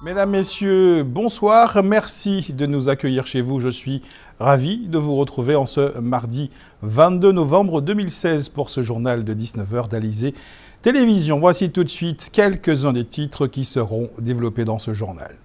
Mesdames, Messieurs, bonsoir. Merci de nous accueillir chez vous. Je suis ravi de vous retrouver en ce mardi 22 novembre 2016 pour ce journal de 19h d'Alizé Télévision. Voici tout de suite quelques-uns des titres qui seront développés dans ce journal.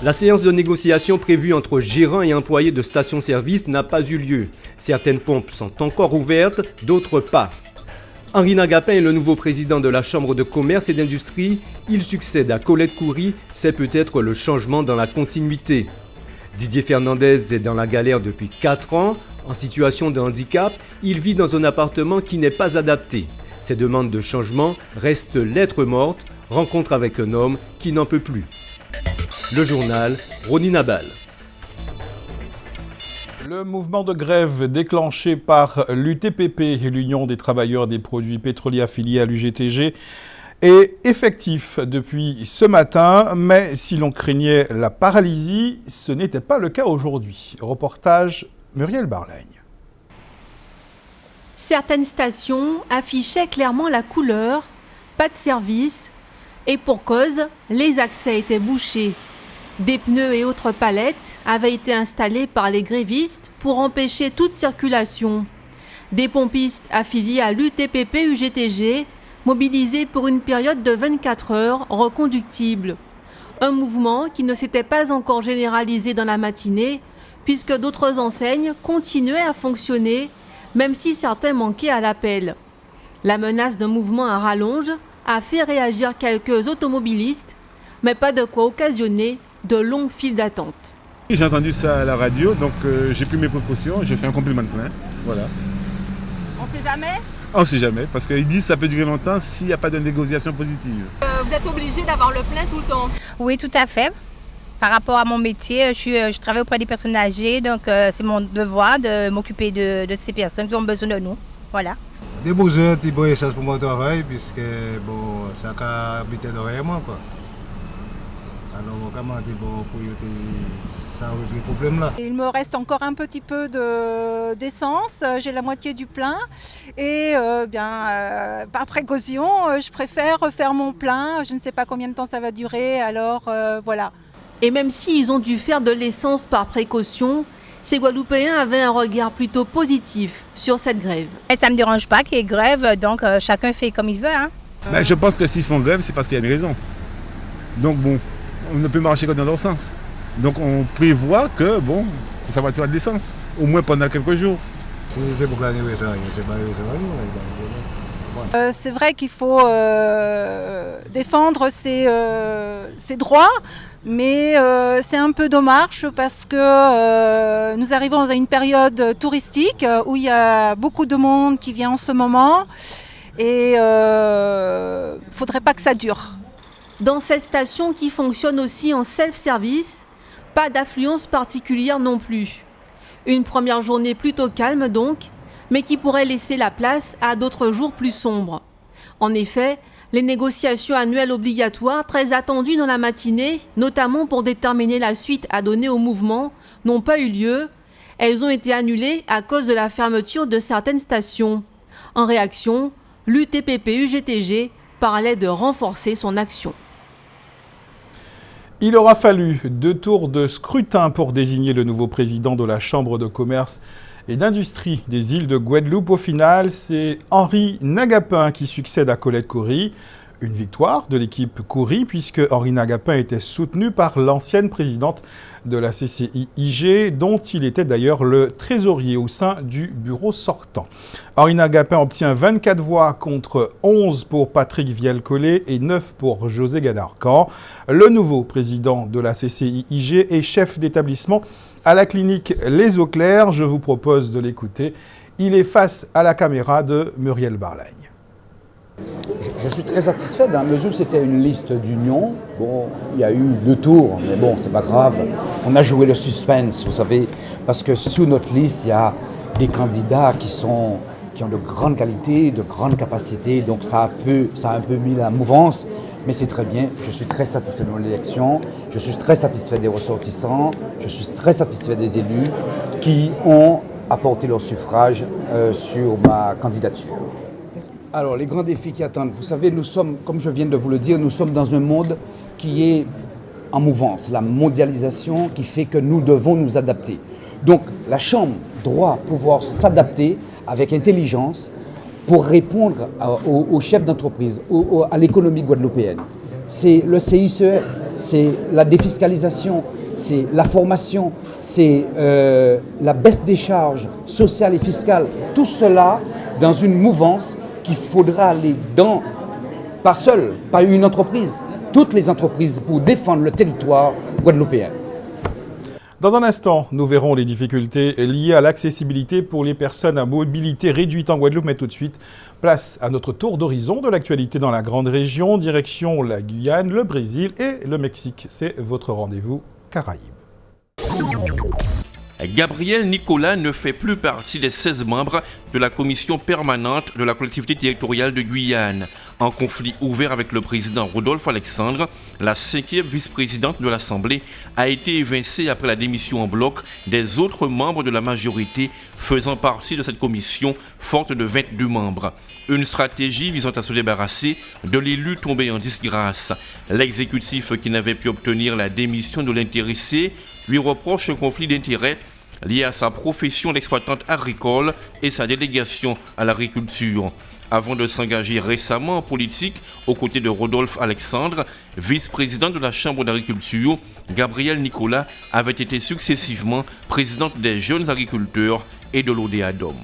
La séance de négociation prévue entre gérants et employés de stations-service n'a pas eu lieu. Certaines pompes sont encore ouvertes, d'autres pas. Henri Nagapin est le nouveau président de la Chambre de commerce et d'industrie. Il succède à Colette Coury. C'est peut-être le changement dans la continuité. Didier Fernandez est dans la galère depuis 4 ans. En situation de handicap, il vit dans un appartement qui n'est pas adapté. Ses demandes de changement restent lettres mortes. Rencontre avec un homme qui n'en peut plus. Le journal, Rony Nabal. Le mouvement de grève déclenché par l'UTPP, l'Union des travailleurs des produits pétroliers affiliés à l'UGTG, est effectif depuis ce matin, mais si l'on craignait la paralysie, ce n'était pas le cas aujourd'hui. Reportage Muriel Barlaigne. Certaines stations affichaient clairement la couleur, pas de service, et pour cause, les accès étaient bouchés. Des pneus et autres palettes avaient été installés par les grévistes pour empêcher toute circulation. Des pompistes affiliés à l'UTPP-UGTG mobilisés pour une période de 24 heures reconductible. Un mouvement qui ne s'était pas encore généralisé dans la matinée puisque d'autres enseignes continuaient à fonctionner même si certains manquaient à l'appel. La menace d'un mouvement à rallonge a fait réagir quelques automobilistes, mais pas de quoi occasionner de longues files d'attente. J'ai entendu ça à la radio, donc j'ai pris mes précautions, j'ai fait un complément de plein. Voilà. On sait jamais ? On ne sait jamais, parce qu'ils disent que ça peut durer longtemps s'il n'y a pas de négociation positive. Vous êtes obligé d'avoir le plein tout le temps ? Oui, tout à fait. Par rapport à mon métier, je travaille auprès des personnes âgées, donc c'est mon devoir de m'occuper de ces personnes qui ont besoin de nous. Voilà. Des besoins, des bonnes choses pour mon travail, puisque bon, ça a habité derrière quoi. Alors, comment pour ça résout le problème là. Il me reste encore un petit peu d'essence, j'ai la moitié du plein et par précaution, je préfère refaire mon plein. Je ne sais pas combien de temps ça va durer, alors voilà. Et même s'ils ont dû faire de l'essence par précaution, ces Guadeloupéens avaient un regard plutôt positif sur cette grève. Et ça ne me dérange pas qu'il y ait grève, donc chacun fait comme il veut. Hein. Ben, je pense que s'ils font grève, c'est parce qu'il y a une raison. Donc bon, on ne peut marcher que dans leur sens. Donc on prévoit que bon, ça va faire de l'essence, au moins pendant quelques jours. C'est pour gagner, c'est vrai qu'il faut défendre ses droits, mais c'est un peu dommage parce que nous arrivons à une période touristique où il y a beaucoup de monde qui vient en ce moment et il ne faudrait pas que ça dure. Dans cette station qui fonctionne aussi en self-service, pas d'affluence particulière non plus. Une première journée plutôt calme donc, mais qui pourrait laisser la place à d'autres jours plus sombres. En effet, les négociations annuelles obligatoires très attendues dans la matinée, notamment pour déterminer la suite à donner au mouvement, n'ont pas eu lieu. Elles ont été annulées à cause de la fermeture de certaines stations. En réaction, l'UTPP-UGTG parlait de renforcer son action. Il aura fallu 2 tours de scrutin pour désigner le nouveau président de la Chambre de commerce et d'industrie des îles de Guadeloupe. Au final, c'est Henri Nagapin qui succède à Colette Coury. Une victoire de l'équipe Coury puisque Henri Nagapin était soutenu par l'ancienne présidente de la CCI-IG, dont il était d'ailleurs le trésorier au sein du bureau sortant. Henri Nagapin obtient 24 voix contre 11 pour Patrick Viel-Collet et 9 pour José Gadarcan. Le nouveau président de la CCI-IG est chef d'établissement à la clinique Les Eaux Claires. Je vous propose de l'écouter. Il est face à la caméra de Muriel Barlaigne. Je suis très satisfait dans la mesure où c'était une liste d'union. Bon, il y a eu 2 tours, mais bon, c'est pas grave. On a joué le suspense, vous savez, parce que sous notre liste, il y a des candidats qui ont de grandes qualités, de grandes capacités, donc ça a un peu mis la mouvance, mais c'est très bien. Je suis très satisfait de mon élection, je suis très satisfait des ressortissants, je suis très satisfait des élus qui ont apporté leur suffrage sur ma candidature. Alors, les grands défis qui attendent, vous savez, nous sommes, comme je viens de vous le dire, nous sommes dans un monde qui est en mouvance, la mondialisation qui fait que nous devons nous adapter. Donc, la Chambre doit pouvoir s'adapter avec intelligence pour répondre aux chefs d'entreprise, à l'économie guadeloupéenne. C'est le CICE, c'est la défiscalisation, c'est la formation, c'est la baisse des charges sociales et fiscales. Tout cela dans une mouvance qu'il faudra aller dans, pas seul, pas une entreprise, toutes les entreprises pour défendre le territoire guadeloupéen. Dans un instant, nous verrons les difficultés liées à l'accessibilité pour les personnes à mobilité réduite en Guadeloupe. Mais tout de suite, place à notre tour d'horizon de l'actualité dans la grande région, direction la Guyane, le Brésil et le Mexique. C'est votre rendez-vous Caraïbes. Gabriel Nicolas ne fait plus partie des 16 membres de la commission permanente de la collectivité territoriale de Guyane. En conflit ouvert avec le président Rodolphe Alexandre, la 5e vice-présidente de l'Assemblée a été évincée après la démission en bloc des autres membres de la majorité faisant partie de cette commission forte de 22 membres. Une stratégie visant à se débarrasser de l'élu tombé en disgrâce. L'exécutif qui n'avait pu obtenir la démission de l'intéressé lui reproche un conflit d'intérêts lié à sa profession d'exploitante agricole et sa délégation à l'agriculture. Avant de s'engager récemment en politique aux côtés de Rodolphe Alexandre, vice-président de la Chambre d'agriculture, Gabriel Nicolas avait été successivement présidente des jeunes agriculteurs et de l'ODEADOM.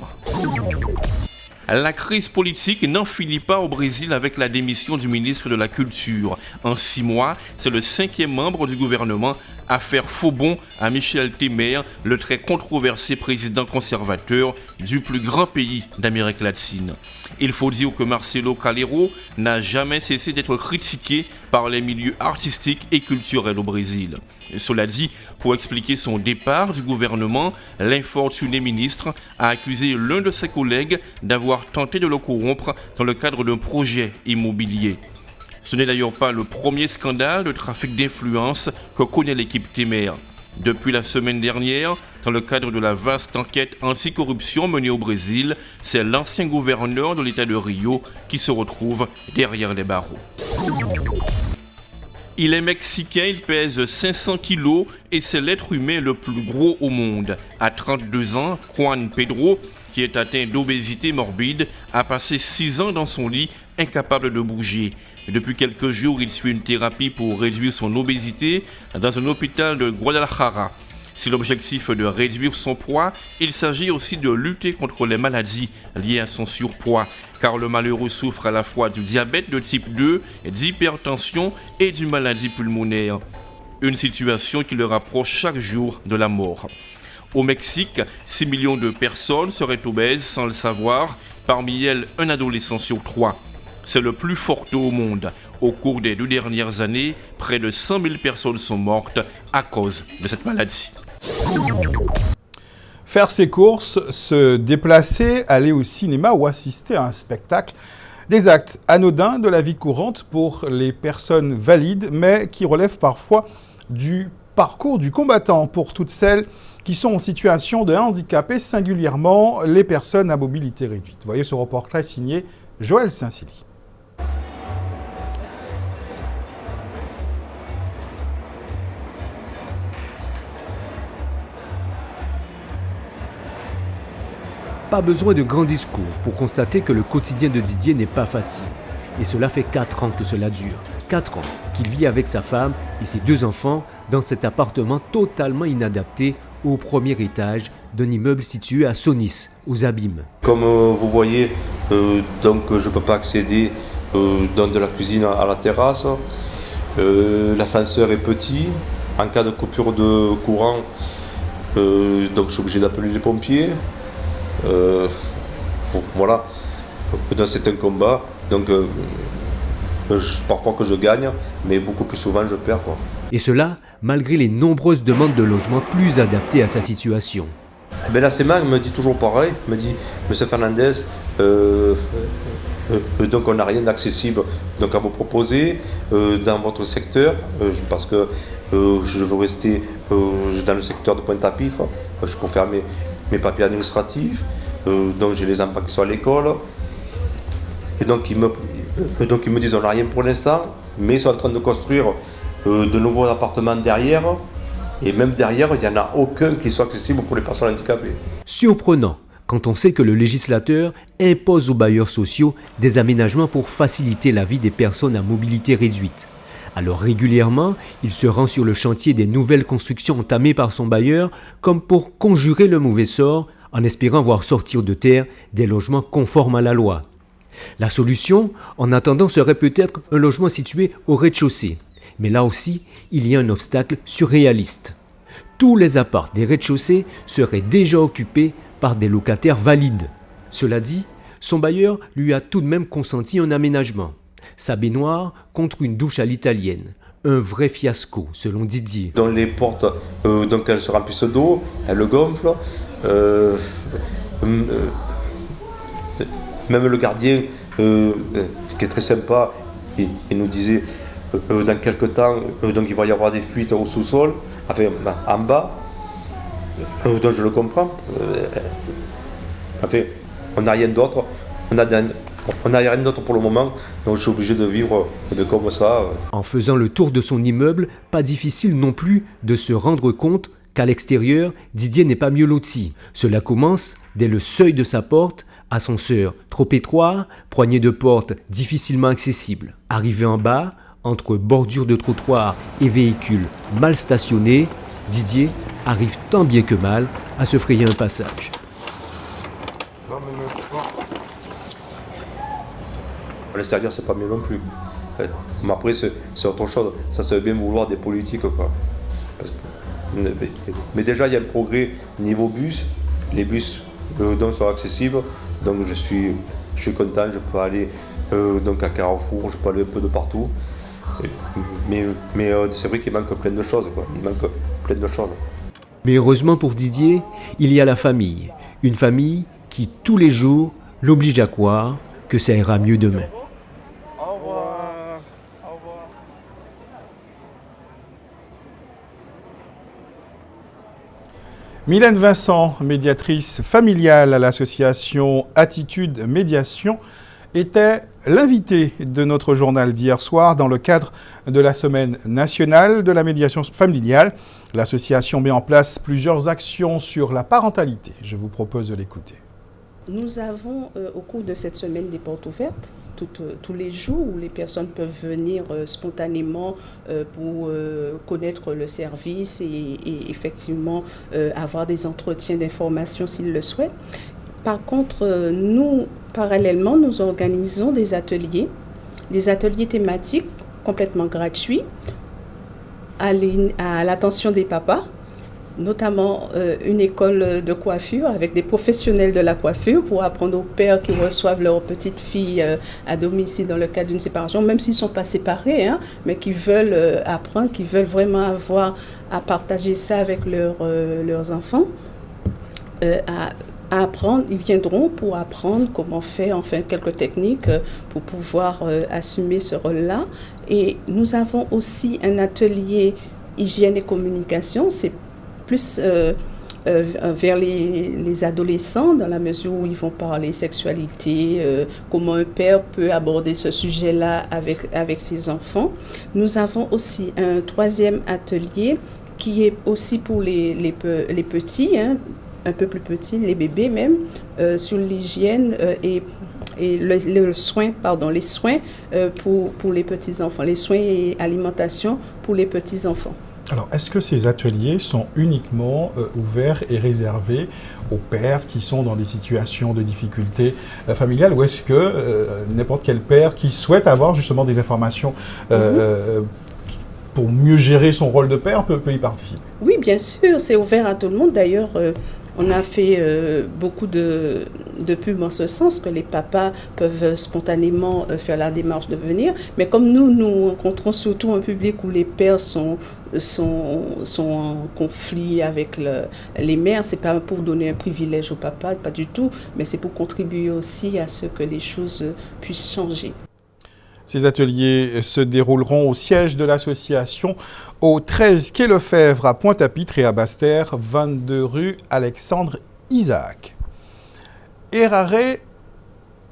La crise politique n'en finit pas au Brésil avec la démission du ministre de la Culture. En 6 mois, c'est le 5e membre du gouvernement à faire faux bond à Michel Temer, le très controversé président conservateur du plus grand pays d'Amérique latine. Il faut dire que Marcelo Calero n'a jamais cessé d'être critiqué par les milieux artistiques et culturels au Brésil. Cela dit, pour expliquer son départ du gouvernement, l'infortuné ministre a accusé l'un de ses collègues d'avoir tenté de le corrompre dans le cadre d'un projet immobilier. Ce n'est d'ailleurs pas le premier scandale de trafic d'influence que connaît l'équipe Temer. Depuis la semaine dernière, dans le cadre de la vaste enquête anticorruption menée au Brésil, c'est l'ancien gouverneur de l'État de Rio qui se retrouve derrière les barreaux. Il est mexicain, il pèse 500 kilos et c'est l'être humain le plus gros au monde. À 32 ans, Juan Pedro, qui est atteint d'obésité morbide, a passé 6 ans dans son lit, incapable de bouger. Depuis quelques jours, il suit une thérapie pour réduire son obésité dans un hôpital de Guadalajara. Si l'objectif est de réduire son poids, il s'agit aussi de lutter contre les maladies liées à son surpoids, car le malheureux souffre à la fois du diabète de type 2, d'hypertension et d'une maladie pulmonaire. Une situation qui le rapproche chaque jour de la mort. Au Mexique, 6 millions de personnes seraient obèses sans le savoir, parmi elles un adolescent sur 3. C'est le plus fort taux au monde. Au cours des 2 dernières années, près de 100 000 personnes sont mortes à cause de cette maladie. Faire ses courses, se déplacer, aller au cinéma ou assister à un spectacle. Des actes anodins de la vie courante pour les personnes valides, mais qui relèvent parfois du parcours du combattant pour toutes celles qui sont en situation de handicap et singulièrement les personnes à mobilité réduite. Voyez ce reportage signé Joël Saint-Silly. Pas besoin de grands discours pour constater que le quotidien de Didier n'est pas facile. Et cela fait 4 ans que cela dure. 4 ans qu'il vit avec sa femme et ses 2 enfants dans cet appartement totalement inadapté au premier étage d'un immeuble situé à Sonis, aux Abîmes. Comme vous voyez, donc je ne peux pas accéder de la cuisine à la terrasse. L'ascenseur est petit. En cas de coupure de courant, donc je suis obligé d'appeler les pompiers. Voilà, donc c'est un combat, donc parfois que je gagne, mais beaucoup plus souvent je perds, quoi. Et cela, malgré les nombreuses demandes de logement plus adaptées à sa situation. Ben la CEMAC me dit toujours pareil, me dit, Monsieur Fernandez, donc on n'a rien d'accessible donc à vous proposer dans votre secteur, parce que je veux rester dans le secteur de Pointe-à-Pitre, je peux faire mes papiers administratifs, donc j'ai les enfants qui sont à l'école. Et donc ils me disent on n'a rien pour l'instant, mais ils sont en train de construire de nouveaux appartements derrière. Et même derrière, il n'y en a aucun qui soit accessible pour les personnes handicapées. Surprenant quand on sait que le législateur impose aux bailleurs sociaux des aménagements pour faciliter la vie des personnes à mobilité réduite. Alors régulièrement, il se rend sur le chantier des nouvelles constructions entamées par son bailleur comme pour conjurer le mauvais sort en espérant voir sortir de terre des logements conformes à la loi. La solution, en attendant, serait peut-être un logement situé au rez-de-chaussée. Mais là aussi, il y a un obstacle surréaliste. Tous les apparts des rez-de-chaussée seraient déjà occupés par des locataires valides. Cela dit, son bailleur lui a tout de même consenti un aménagement. Sa baignoire contre une douche à l'italienne. Un vrai fiasco, selon Didier. Dans les portes, donc elles se remplissent d'eau, elles gonflent. Même le gardien, qui est très sympa, il nous disait dans quelques temps, donc il va y avoir des fuites au sous-sol, enfin en bas. Donc je le comprends. Enfin, on n'a rien d'autre. On n'a rien d'autre pour le moment, donc je suis obligé de vivre comme ça. En faisant le tour de son immeuble, pas difficile non plus de se rendre compte qu'à l'extérieur, Didier n'est pas mieux loti. Cela commence dès le seuil de sa porte, ascenseur trop étroit, poignée de porte difficilement accessible. Arrivé en bas, entre bordure de trottoir et véhicules mal stationnés, Didier arrive tant bien que mal à se frayer un passage. À l'extérieur, c'est pas mieux non plus. Mais après, c'est autre chose. Ça veut bien vouloir des politiques, quoi. Mais déjà, il y a un progrès niveau bus. Les bus donc, sont accessibles. Donc, je suis content. Je peux aller donc à Carrefour, je peux aller un peu de partout. Mais c'est vrai qu'il manque plein de choses, quoi. Il manque plein de choses. Mais heureusement pour Didier, il y a la famille. Une famille qui, tous les jours, l'oblige à croire que ça ira mieux demain. Mylène Vincent, médiatrice familiale à l'association Attitude Médiation, était l'invitée de notre journal d'hier soir dans le cadre de la Semaine nationale de la médiation familiale. L'association met en place plusieurs actions sur la parentalité. Je vous propose de l'écouter. Nous avons, au cours de cette semaine des portes ouvertes, tous les jours où les personnes peuvent venir spontanément pour connaître le service et effectivement avoir des entretiens d'information s'ils le souhaitent. Par contre, nous, parallèlement, nous organisons des ateliers thématiques complètement gratuits à l'attention des papas, notamment une école de coiffure avec des professionnels de la coiffure pour apprendre aux pères qui reçoivent leurs petites filles à domicile dans le cadre d'une séparation, même s'ils ne sont pas séparés, hein, mais qui veulent apprendre, qui veulent vraiment avoir à partager ça avec leurs enfants, à apprendre. Ils viendront pour apprendre comment faire, enfin quelques techniques pour pouvoir assumer ce rôle-là. Et nous avons aussi un atelier hygiène et communication, c'est plus vers les adolescents, dans la mesure où ils vont parler sexualité, comment un père peut aborder ce sujet-là avec ses enfants. Nous avons aussi un troisième atelier qui est aussi pour les petits, hein, un peu plus petits, les bébés même, sur l'hygiène et les soins pour les petits-enfants, les soins et alimentation pour les petits-enfants. Alors, est-ce que ces ateliers sont uniquement ouverts et réservés aux pères qui sont dans des situations de difficulté familiale, ou est-ce que n'importe quel père qui souhaite avoir justement des informations pour mieux gérer son rôle de père peut y participer? Oui, bien sûr, c'est ouvert à tout le monde. D'ailleurs, on a fait beaucoup de pubs en ce sens que les papas peuvent spontanément faire la démarche de venir. Mais comme nous rencontrons surtout un public où les pères sont en conflit avec les mères, c'est pas pour donner un privilège au papa, pas du tout, mais c'est pour contribuer aussi à ce que les choses puissent changer. Ces ateliers se dérouleront au siège de l'association au 13 quai Lefebvre à Pointe-à-Pitre et à Basse-Terre, 22 rue Alexandre Isaac. Errare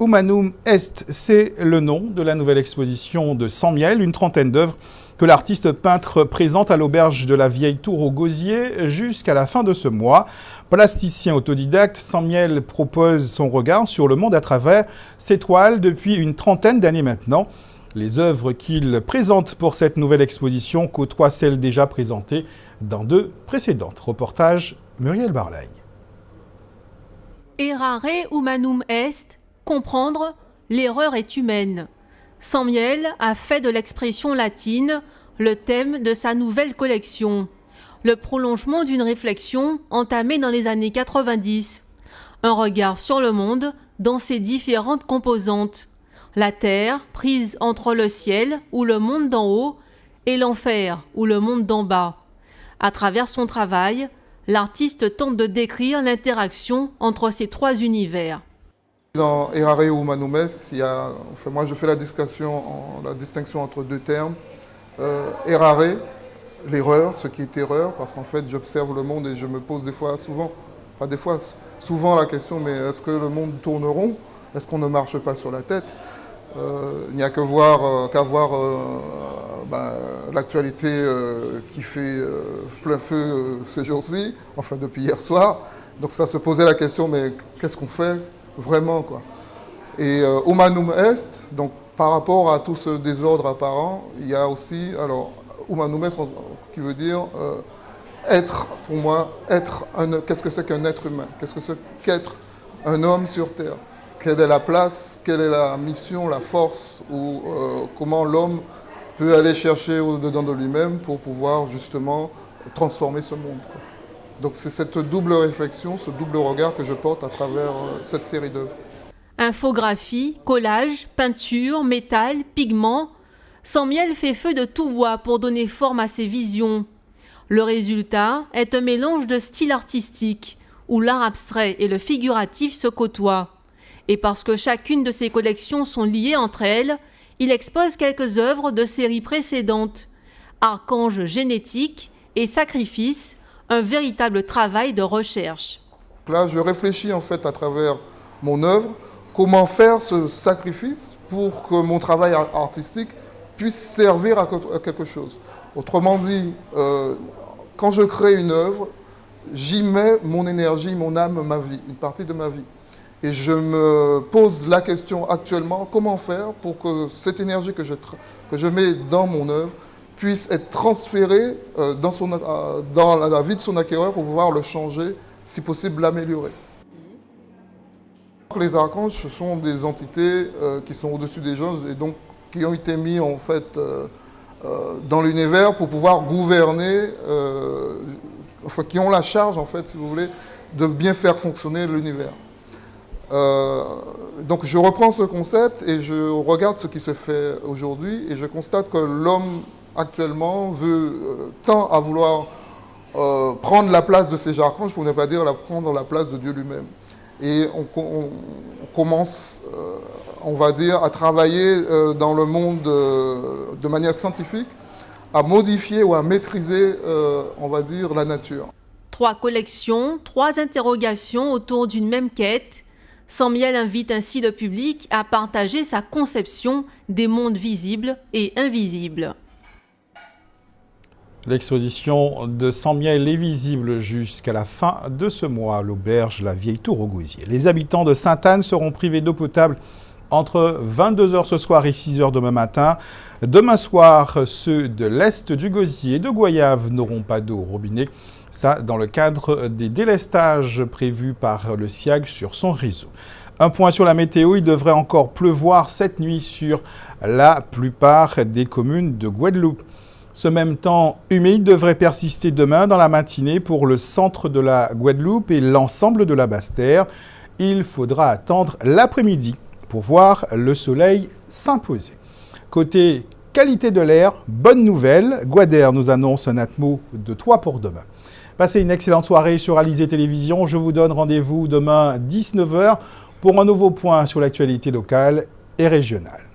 Humanum Est, c'est le nom de la nouvelle exposition de Sammiel, une trentaine d'œuvres que l'artiste peintre présente à l'auberge de la Vieille Tour au Gosier jusqu'à la fin de ce mois. Plasticien autodidacte, Sammiel propose son regard sur le monde à travers ses toiles depuis une trentaine d'années maintenant. Les œuvres qu'il présente pour cette nouvelle exposition côtoient celles déjà présentées dans deux précédentes. Reportage Muriel Barlay. Errare humanum est, comprendre, l'erreur est humaine. Sammiel a fait de l'expression latine le thème de sa nouvelle collection, le prolongement d'une réflexion entamée dans les années 90. Un regard sur le monde dans ses différentes composantes. La terre prise entre le ciel ou le monde d'en haut et l'enfer ou le monde d'en bas. À travers son travail, l'artiste tente de décrire l'interaction entre ces trois univers. Dans Errare humanum est, moi je fais la distinction entre deux termes. Errare, l'erreur, ce qui est erreur, parce qu'en fait j'observe le monde et je me pose souvent la question, mais est-ce que le monde tourne rond? Est-ce qu'on ne marche pas sur la tête? Il n'y a qu'à voir l'actualité qui fait plein feu ces jours-ci, enfin depuis hier soir. Donc ça se posait la question, mais qu'est-ce qu'on fait vraiment, quoi? Et humanum est, donc par rapport à tout ce désordre apparent, il y a aussi, alors humanum est qui veut dire être, pour moi, qu'est-ce que c'est qu'un être humain? Qu'est-ce que c'est qu'être un homme sur Terre? Quelle est la place, quelle est la mission, la force, ou comment l'homme peut aller chercher au-dedans de lui-même pour pouvoir justement transformer ce monde, quoi. Donc c'est cette double réflexion, ce double regard que je porte à travers cette série d'œuvres. Infographie, collage, peinture, métal, pigments, Sammiel fait feu de tout bois pour donner forme à ses visions. Le résultat est un mélange de styles artistiques où l'art abstrait et le figuratif se côtoient. Et parce que chacune de ses collections sont liées entre elles, il expose quelques œuvres de séries précédentes. Archange génétique et Sacrifice, un véritable travail de recherche. Là, je réfléchis en fait à travers mon œuvre, comment faire ce sacrifice pour que mon travail artistique puisse servir à quelque chose. Autrement dit, quand je crée une œuvre, j'y mets mon énergie, mon âme, ma vie, une partie de ma vie. Et je me pose la question actuellement, comment faire pour que cette énergie que je mets dans mon œuvre puisse être transférée dans la vie de son acquéreur pour pouvoir le changer, si possible l'améliorer. Les archanges, ce sont des entités qui sont au-dessus des gens et donc qui ont été mis en fait dans l'univers pour pouvoir gouverner, qui ont la charge en fait, si vous voulez, de bien faire fonctionner l'univers. Donc je reprends ce concept et je regarde ce qui se fait aujourd'hui et je constate que l'homme actuellement tend à vouloir prendre la place de ces archanges, pour ne pas dire prendre la place de Dieu lui-même. Et on commence, on va dire, à travailler dans le monde de manière scientifique, à modifier ou à maîtriser, on va dire, la nature. 3 collections, 3 interrogations autour d'une même quête. Sammiel invite ainsi le public à partager sa conception des mondes visibles et invisibles. L'exposition de Sammiel est visible jusqu'à la fin de ce mois à l'auberge La Vieille Tour au Gosier. Les habitants de Sainte-Anne seront privés d'eau potable entre 22h ce soir et 6h demain matin. Demain soir, ceux de l'Est du Gosier et de Goyave n'auront pas d'eau au robinet. Ça, dans le cadre des délestages prévus par le SIAG sur son réseau. Un point sur la météo, il devrait encore pleuvoir cette nuit sur la plupart des communes de Guadeloupe. Ce même temps humide devrait persister demain dans la matinée pour le centre de la Guadeloupe et l'ensemble de la Basse-Terre. Il faudra attendre l'après-midi pour voir le soleil s'imposer. Côté qualité de l'air, bonne nouvelle, Guader nous annonce un atmo de 3 pour demain. Passez une excellente soirée sur Alizé Télévision. Je vous donne rendez-vous demain 19h pour un nouveau point sur l'actualité locale et régionale.